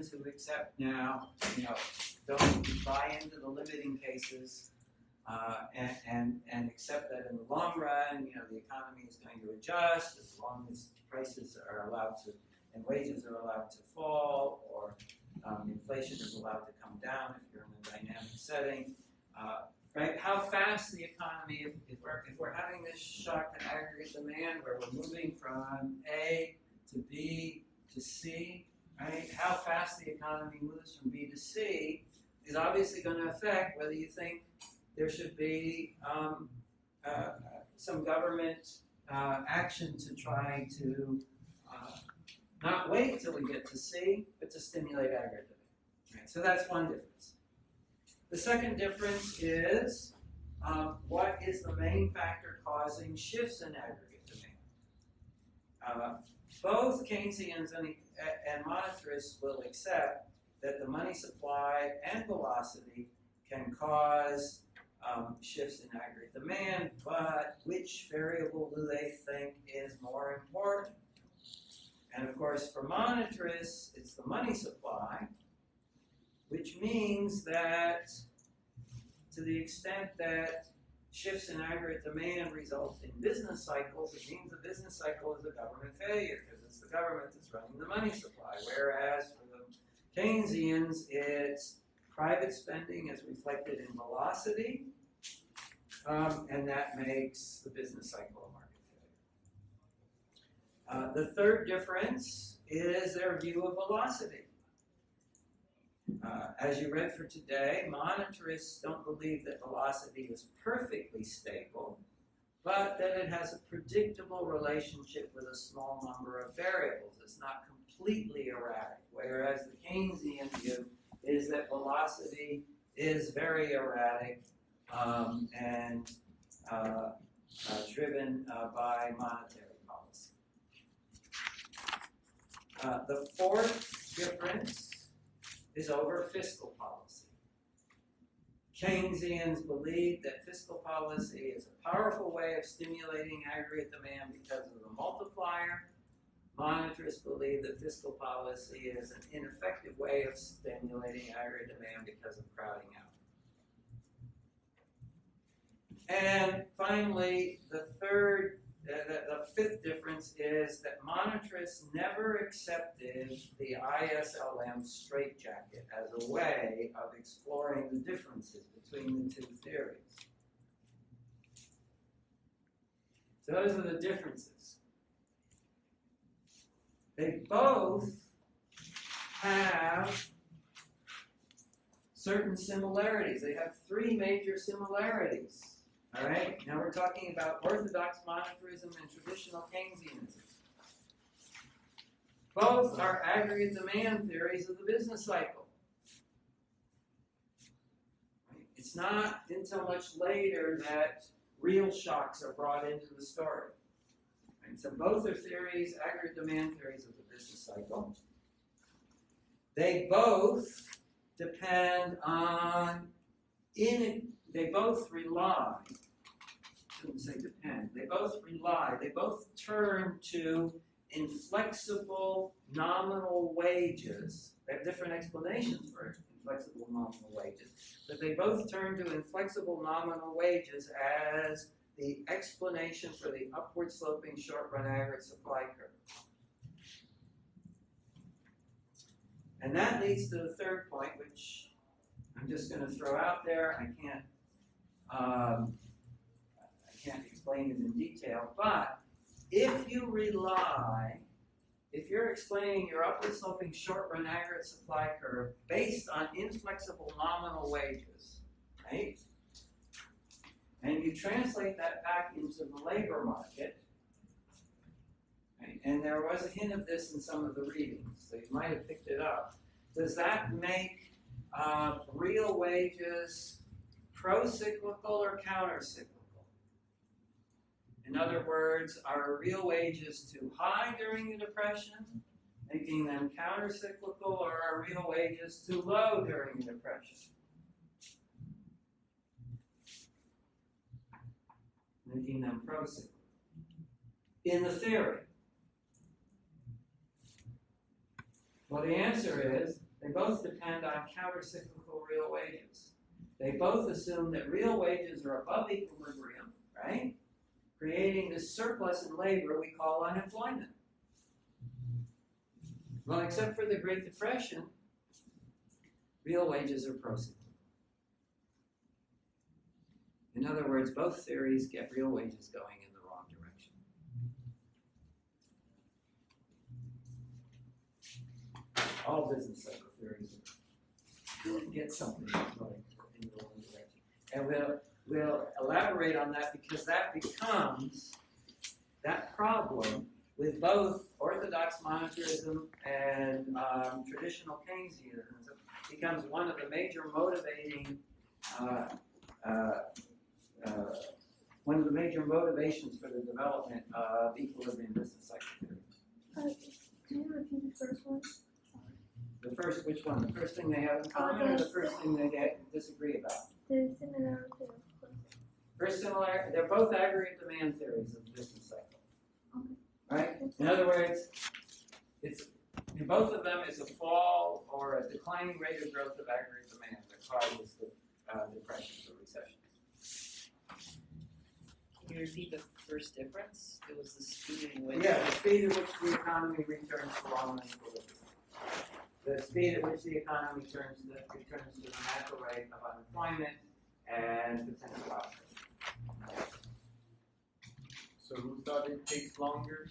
Keynesians who accept now, don't buy into the limiting cases and accept that in the long run, the economy is going to adjust as long as prices are allowed to and wages are allowed to fall, or inflation is allowed to come down if you're in a dynamic setting. Right? How fast the economy, if we're having this shock to aggregate demand where we're moving from A to B to C, right? How fast the economy moves from B to C is obviously going to affect whether you think there should be some government action to try to not wait till we get to C, but to stimulate aggregate demand. Right? So that's one difference. The second difference is what is the main factor causing shifts in aggregate demand? Both Keynesians and monetarists will accept that the money supply and velocity can cause shifts in aggregate demand, but which variable do they think is more important? And of course, for monetarists, it's the money supply, which means that to the extent that shifts in aggregate demand result in business cycles, it means the business cycle is a government failure because it's the government that's running the money supply. Whereas for the Keynesians, it's private spending as reflected in velocity, and that makes the business cycle a market failure. The third difference is their view of velocity. As you read for today, monetarists don't believe that velocity is perfectly stable, but that it has a predictable relationship with a small number of variables. It's not completely erratic, whereas the Keynesian view is that velocity is very erratic and driven by monetary policy. The fourth difference is over fiscal policy. Keynesians believe that fiscal policy is a powerful way of stimulating aggregate demand because of the multiplier. Monetarists believe that fiscal policy is an ineffective way of stimulating aggregate demand because of crowding out. And finally, the fifth difference is that monetarists never accepted the ISLM straitjacket as a way of exploring the differences between the two theories. So those are the differences. They both have certain similarities. They have three major similarities. All right, now we're talking about orthodox monetarism and traditional Keynesianism. Both are aggregate demand theories of the business cycle. Right? It's not until much later that real shocks are brought into the story. Right? So both are theories, aggregate demand theories of the business cycle. They both depend on, they both rely, I shouldn't say depend, they both rely, they both turn to inflexible nominal wages. They have different explanations for inflexible nominal wages, but they both turn to inflexible nominal wages as the explanation for the upward sloping short-run aggregate supply curve. And that leads to the third point, which I'm just going to throw out there. I can't explain it in detail, but if you're explaining your upward sloping short-run aggregate supply curve based on inflexible nominal wages, right? And you translate that back into the labor market, right? And there was a hint of this in some of the readings, so you might have picked it up. Does that make real wages pro-cyclical or counter-cyclical? In other words, are real wages too high during the Depression, making them counter-cyclical, or are real wages too low during the Depression, making them pro-cyclical? In the theory. Well, the answer is They both depend on countercyclical real wages. They both assume that real wages are above equilibrium, right? Creating this surplus in labor we call unemployment. Well, except for the Great Depression, real wages are procyclical. In other words, both theories get real wages going in the wrong direction. All business cycle theories get something going in the wrong direction. And we'll elaborate on that because that becomes that problem with both orthodox monetarism and traditional Keynesianism becomes one of the major motivating motivations for the development of equilibrium business cycle theory. Can you repeat the first one? The first, which one? The first thing they have in common, or the first thing they disagree about? The similarity of course. First similar, they're both aggregate demand theories of the business cycle. Okay. Right? In other words, it's in both of them is a fall or a declining rate of growth of aggregate demand that causes the depressions or recessions. Can you repeat the first difference? It was the speed in which. Yeah, the speed at which the economy returns to long-run equilibrium. The speed at which the economy returns to the natural rate of unemployment and potential output. So who thought it takes longer?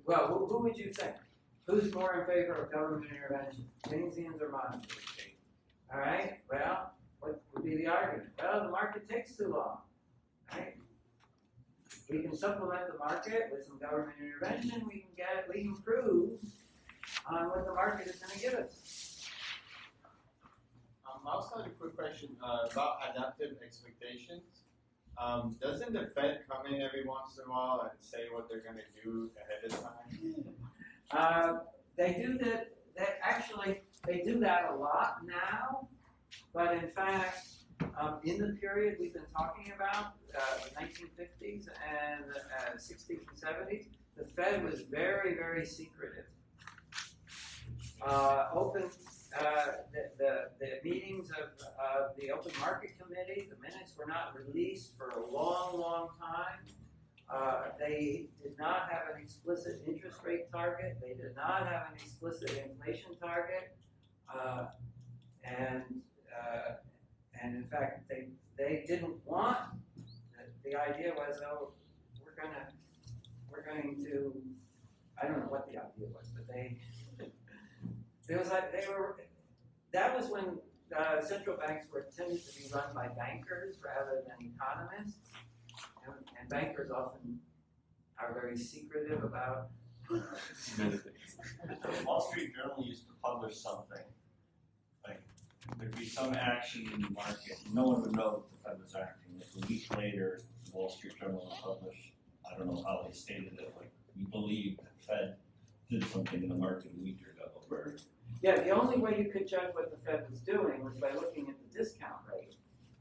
Well, who would you think? Who's more in favor of government intervention? Keynesians or monetarists? All right. Well, what would be the argument? Well, the market takes too long. Right? We can supplement the market with some government intervention. We can prove on what the market is going to give us. I also had a quick question about adaptive expectations. Doesn't the Fed come in every once in a while and say what they're going to do ahead of time? They do that. They do that a lot now, but in fact, in the period we've been talking about, the 1950s and 60s and 70s, the Fed was very, very secretive. The meetings of the Open Market Committee, the minutes were not released for a long, long time. They did not have an explicit interest rate target. They did not have an explicit inflation target, and in fact, they didn't want. The idea was, oh, we're going to. I don't know what the idea was, but it was like they were. That was when central banks were tended to be run by bankers rather than economists, and bankers often are very secretive about. The Wall Street Journal used to publish something. Like there'd be some action in the market, no one would know that the Fed was acting. Like a week later, the Wall Street Journal would publish, I don't know how they stated it, like we believe that the Fed did something in the market a week ago. Yeah, the only way you could judge what the Fed was doing was by looking at the discount rate,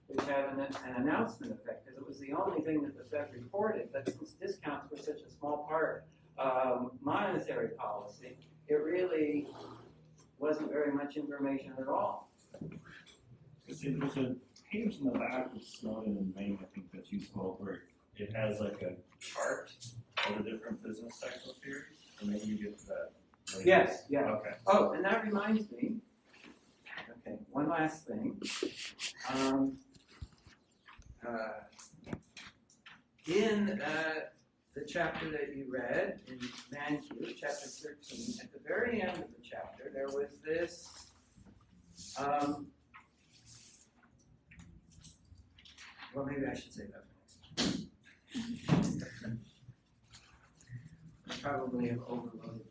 which had an announcement effect, because it was the only thing that the Fed reported. But since discounts were such a small part of monetary policy, it really wasn't very much information at all. There's a page in the back of Snowden and Maine, I think that's useful, where it has like a chart of the different business cycle theories, and maybe you get to that later. Yes, yeah. Okay. Oh, and that reminds me. Okay, one last thing. In the chapter that you read in Mankiw, chapter 13, at the very end of the chapter, there was this. Well, maybe I should say that for next time. I probably have overloaded